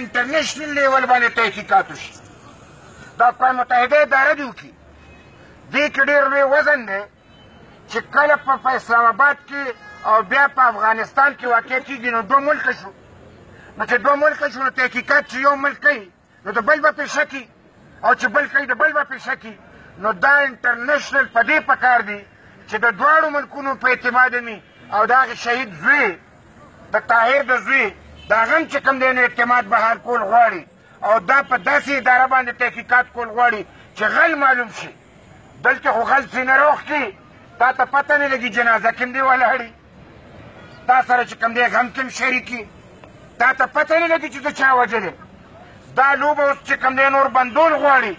انټرنیشنل لیول باندې تحقیقات وشي. د اقوام متحده اداره دې وکړي. دې کې ډېر لوی وزن دی چې کله په اسلام آباد کې او بیا په افغانستان کې واقع کېږي نو دوه ملکه شو. نو چې دوه ملکه شو نو تحقیقات چې یو ملک کوي نو د بل به پې شکي او چې بل کوي د بل به پې شکي. نو دا انټرنیشنل په دې پکار دی چې د دواړو ملکونو په اعتماد وي او د هغې شهید زوی د طاهر د زوی د هغه هم چې کوم دی نو اعتماد بحال کول غواړي او دا په داسې اداره باندې تحقیقات کول غواړي چې غل معلوم شي. دلته خو غل سینه روغ کړي تا ته پته نه لګي جنازه کوم دی ولاړي، تا سره چې کوم دی غم کوم شریکي، تا ته پته نه لګي چې ته چا وجلې. دا لوبه اوس چې کوم دی نور بندول غواړي.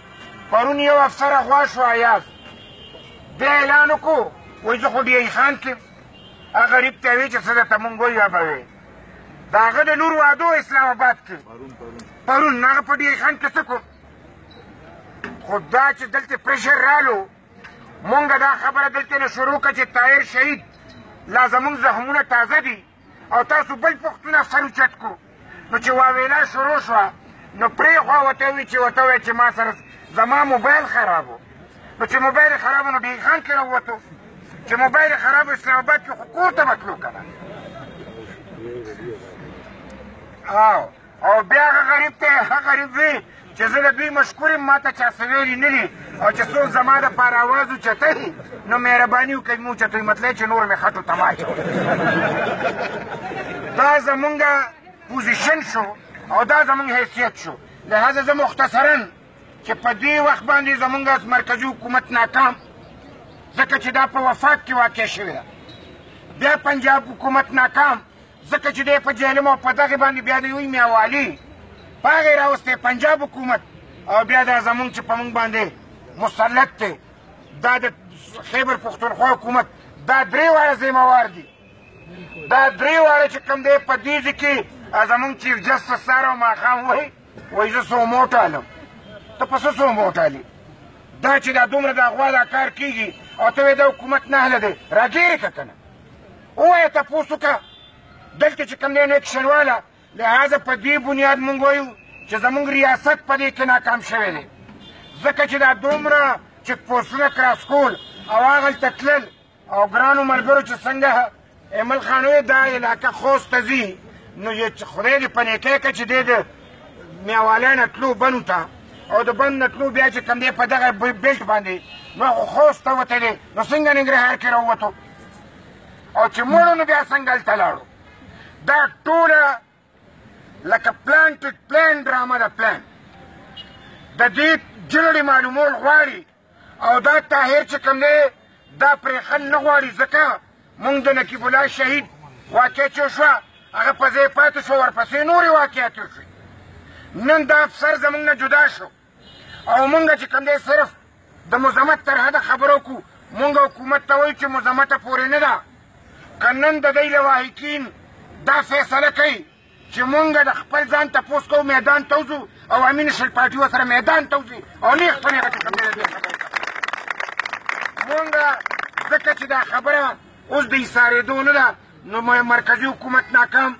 پرون یو افسر اغوا شو ایاز بیا اعلان وکړو وایي زه خو ډیایي خان کې هغه غریب ته وایي چې څه درته مونږ وایو به وایي د هغه د لور واده اسلام آباد کې پرون هغه په ډیایي خان کې څه کړو. خو دا چې دلته پریشر رالو مونږ دا خبره دلته نه شروع کړه چې طاهر شهید لا زمونږ زخمونه تازه دي او تاسو بل پښتون افسر اوچت کړو. نو چې واویلا شروع شوه نو پرېخوا ورته وایي چې ورته وایي چې ما سره زما موبایل خراب و. نو چې موبایل خراب و نو ډیایي خان کې راووتو چې موبایل خراب و اسلام آباد کې خو کور ته به تلو که نه. او بیا هغه غریب ته هغه غریب وي چې زه د دوی مشکور یم ما ته چا څه ویلي نه دي او چې څوک زما دپاره اواز اوچتوي نو مهرباني وکړئ مو اوچتوي مطلب چې نور مې خټو ته واچوئ. دا زمونږ پوزیشن شو او دا زمونږ حیثیت شو. لہذا زه مختصرا چې په دې وخت باندې زمونږ مرکزي حکومت ناکام ځکه چې دا په وفاق کې واقع شوې ده. بیا پنجاب حکومت ناکام ځکه چې دی په جهلم او په دغې باندې بیا د یوی میاوالي په هغې راوستی پنجاب حکومت او بیا دا زمونږ چې په مونږ باندې مسلط دی دا د خیبر پښتونخوا حکومت دا درې واړه ذمهوار دي. دا درې واړه چې کوم دی په دې ځای کې زمونږ چیف جسټس سهار او ماښام وایي زه څو موټ الم. ته په څه څو موټ الې؟ دا چې دا دومره د اغوا دا کار کېږي او ته وایې دا حکومت نهله دی راګیرې که که نه ووایه تپوس وکړه دلته چې کوم دی نو اکشن واله. لہذا په دې بنیاد مونږ وایو چې زمونږ ریاست په دې کې ناکام شوی دی ځکه چې دا دومره چیک پوسټونه کراس کول او هغلته تلل او ګرانو ملګرو چې څنګه ایمل خان وایي دا علاقه خوست ته ځي نو خدای دې په نیکۍ کړه چې دی د میاوالی نه تلو بنو ته او د بند نه تلو بیا چې کوم دی په دغه بیلټ باندې نو خو خوست ته وتی دی نو څنګه ننګرهار کې راووتو او چې مړو نو بیا څنګه هلته لاړو. دا ټوله لکه پلان ډرامه ده پلان د دې جلړې معلومول غواړي او دا طاهر چې کوم دی دا پرېښن نه غواړي ځکه مونږ د نقیب الله شهید واقع چې شوه هغه په ځای پاتې شو ورپسې نورې واقعات وشوې. نن دا افسر زمونږ نه جدا شو او مونږ چې کوم دی صرف د مذمت تر حده خبرو کوو. مونږ حکومت ته وایو چې مذمته پورې نه ده که نن د دی لواحقین دا فیصله کوي چې مونږ د خپل ځان تپوس کوو میدان ته وځو او امین شل پارټي ورسره میدان ته وځي او نیغ په نیغه چې کوم دی د دې خبرې مونږ ځکه چې دا خبره اوس د ایسارېدو نه ده نو مرکزي حکومت ناکام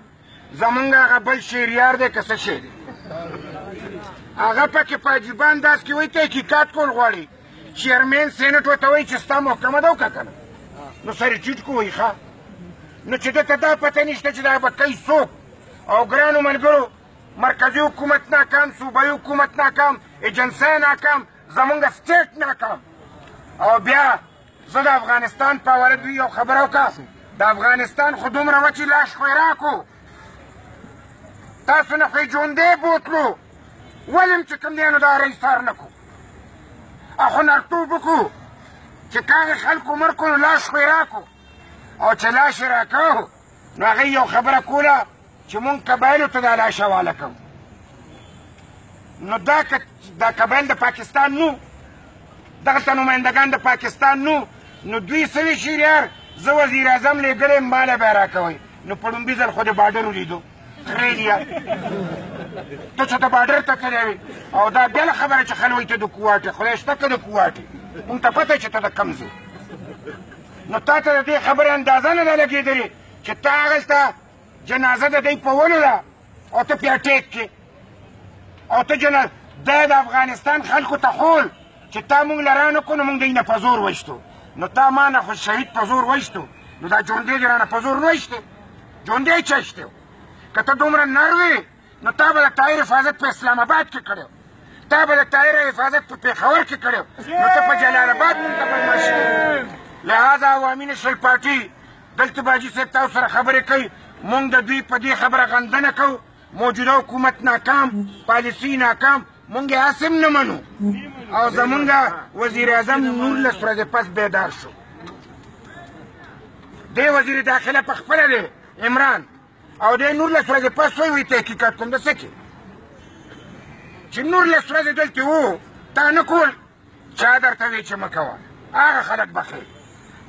زمونږ هغه بل شهریار دی که څه شی دی هغه پکې په عجیبه انداز کې وایي تحقیقات کول غواړي. چیرمین سینټ ورته وایي چې ستا محکمه ده وکړه که نه نو سر یې ټیټ کړو وایي ښه نو چې ده ته دا پته نشته چې دا به کوي څوک. او ګرانو ملګرو مرکزي حکومت ناکام صوبایي حکومت ناکام ایجنسۍ ناکام زمونږ سټیټ ناکام او بیا زه د افغانستان په حواله دوی یو خبره وکړه د افغانستان خو دومره وچې لاش خوراک و تاسو نه خو یې ژوندی بوتلو ولې هم چې کوم دی نو دا رایثار نه کړو او خو نرتوب وکړو چې که هغې خلکو مړ کړو نو لاش خوراک او چې لاش یې راکړو نو هغې یو خبره کوله چې مونږ قبایلو ته دا لاش حواله کوو. نو دا قبایل د پاکستان نو دغلته نمایندګان د پاکستان نو دوی څه وي شهریار زه وزیر اعظم لېږلی یم ماله به یې راکوئ نو په لومبي ځل خو د باډر ولیدو خریلیا ته چې د باډر ته کړی وې او دا بله خبره چې خل وایي ته د کوواټې خدای شته که د کوواټې مونږ ته پته چې ته د کوم ځای نو تا ته د دې خبرې اندازه نه ده لګېدلې چې تا هغلته جنازه د دی په ولو ده او ته پې اټیک کې او ته جنه دا د افغانستان خلکو ته خول چې تا مونږ له رانه کړو نو مونږ دی نه په زور ویشتو نو تا ما نه خو شهید په زور ویشتو نو دا ژوندی دې رانه په زور نه ویشتې ژوندی چشتې که ته دومره نر وې نو تا به د طاهر حفاظت په اسلام آباد کې کړی تا به د طاهر حفاظت په پېښور کې کړی نو ته په جلال آباد مونږ ته بدمع شې لہذا عوامي نشل پارټي دلته باجي صاحب تاسو سره خبرې کوي مونږ د دوی په دې خبره غندنه کوو موجوده حکومت ناکام پالیسي ناکام مونږ یې حاسم نه منو او زمونږ وزیر اعظم 19 ورځې پس بیدار شو دی وزیر داخله په خپله دی عمران او دی 19 ورځې پس وایي تحقیقات کوم د څه کې چې 19 ورځې دلته وو تا نه کول چا درته وایي چې مه کوه هغه خلک بخې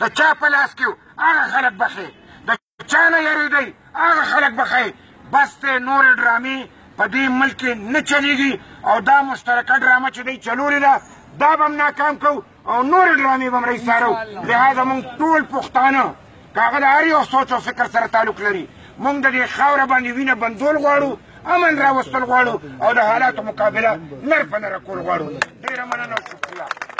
د چا په لاس کې هغه خلک بخې د چا نه یېرېدی هغه خلک بخې بس دی نورې ډرامې په دې ملک کې نه چلیږي او دا مشترکه ډرامه چې دی چلولې ده دا به هم ناکام کوو او نورې ډرامې به هم رایسارو لهذا موږ ټول پښتانه که هغه د هر یو سوچ او فکر سره تعلق لري موږ د دې خاوره باندې وینه بندول غواړو امن راوستل غواړو او د حالاتو مقابله نر په نره کول غواړو ډېره مننه او شکریه